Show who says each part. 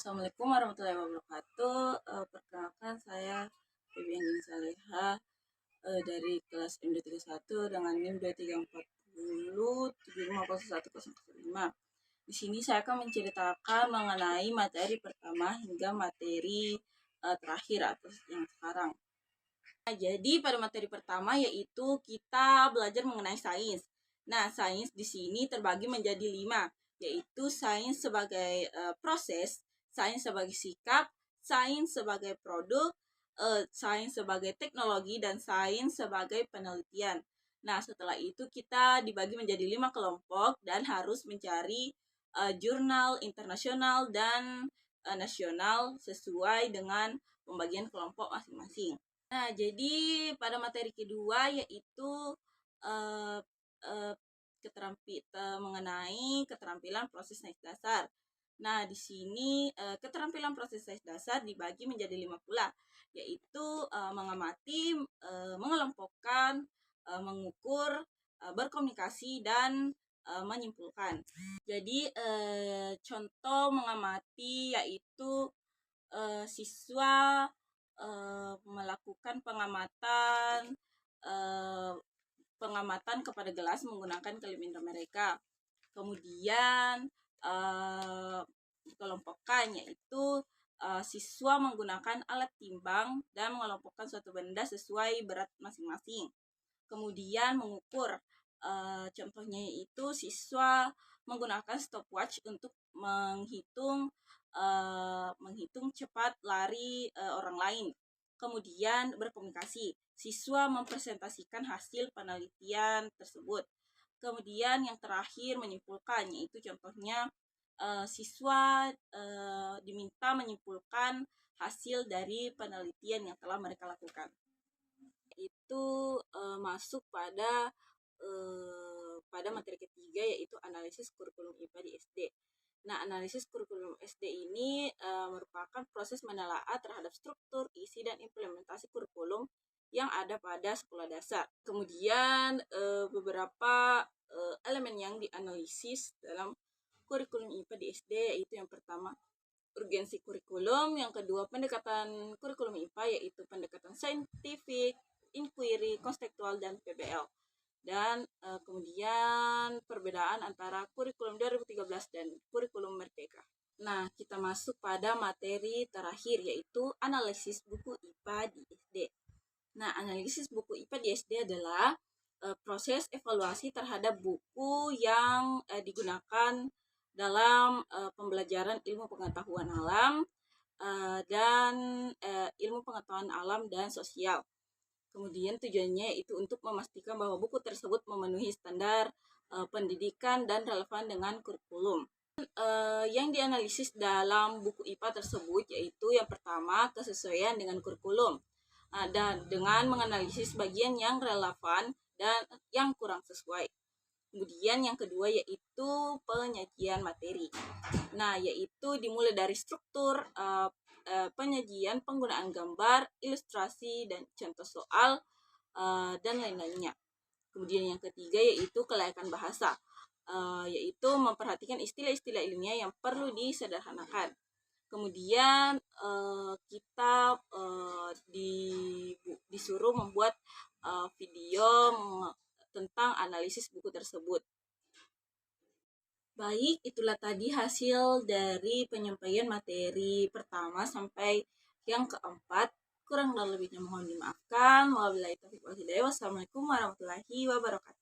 Speaker 1: Assalamualaikum warahmatullahi wabarakatuh. Perkenalkan saya Bibi Anggini Saleha dari kelas MD31 dengan NIM 2340750105. Di sini saya akan menceritakan mengenai materi pertama hingga materi terakhir atau yang sekarang. Nah, jadi pada materi pertama yaitu kita belajar mengenai sains. Nah, sains di sini terbagi menjadi 5, yaitu sains sebagai proses, sains sebagai sikap, sains sebagai produk, sains sebagai teknologi, dan sains sebagai penelitian. Nah, setelah itu kita dibagi menjadi 5 kelompok dan harus mencari jurnal internasional dan nasional sesuai dengan pembagian kelompok masing-masing. Nah, jadi pada materi kedua yaitu uh, uh, mengenai keterampilan proses sains dasar. Nah, di sini keterampilan proses sains dasar dibagi menjadi 5 pula, yaitu mengamati, mengelompokkan, mengukur, berkomunikasi, dan menyimpulkan. Jadi contoh mengamati yaitu siswa melakukan pengamatan kepada gelas menggunakan kelima indera mereka. Kemudian kelompokkan yaitu siswa menggunakan alat timbang dan mengelompokkan suatu benda sesuai berat masing-masing. Kemudian mengukur, contohnya yaitu siswa menggunakan stopwatch untuk menghitung cepat lari orang lain. Kemudian berkomunikasi, siswa mempresentasikan hasil penelitian tersebut. Kemudian yang terakhir menyimpulkan, yaitu contohnya siswa diminta menyimpulkan hasil dari penelitian yang telah mereka lakukan. Itu masuk pada materi ketiga, yaitu analisis kurikulum IPA di SD. Nah, analisis kurikulum SD ini merupakan proses menelaah terhadap struktur, isi, dan implementasi kurikulum yang ada pada sekolah dasar. Kemudian beberapa elemen yang dianalisis dalam kurikulum IPA di SD, yaitu yang pertama urgensi kurikulum, yang kedua pendekatan kurikulum IPA yaitu pendekatan saintifik, inquiry, konseptual, dan PBL. Dan kemudian perbedaan antara kurikulum 2013 dan kurikulum Merdeka. Nah, kita masuk pada materi terakhir yaitu analisis buku IPA di SD. Nah, analisis buku IPA di SD adalah proses evaluasi terhadap buku yang digunakan dalam pembelajaran ilmu pengetahuan alam dan ilmu pengetahuan alam dan sosial. Kemudian tujuannya itu untuk memastikan bahwa buku tersebut memenuhi standar pendidikan dan relevan dengan kurikulum. Yang dianalisis dalam buku IPA tersebut yaitu yang pertama kesesuaian dengan kurikulum, dan dengan menganalisis bagian yang relevan dan yang kurang sesuai. Kemudian yang kedua yaitu penyajian materi. Nah, yaitu dimulai dari struktur penyajian, penggunaan gambar, ilustrasi, dan contoh soal, dan lain-lainnya. Kemudian yang ketiga yaitu kelayakan bahasa, yaitu memperhatikan istilah-istilah ilmiah yang perlu disederhanakan. Kemudian kita disuruh membuat video tentang analisis buku tersebut. Baik, itulah tadi hasil dari penyampaian materi pertama sampai yang keempat. Kurang dan lebihnya mohon dimaafkan. Wabillahi taufiq wal hidayah. Wassalamualaikum warahmatullahi wabarakatuh.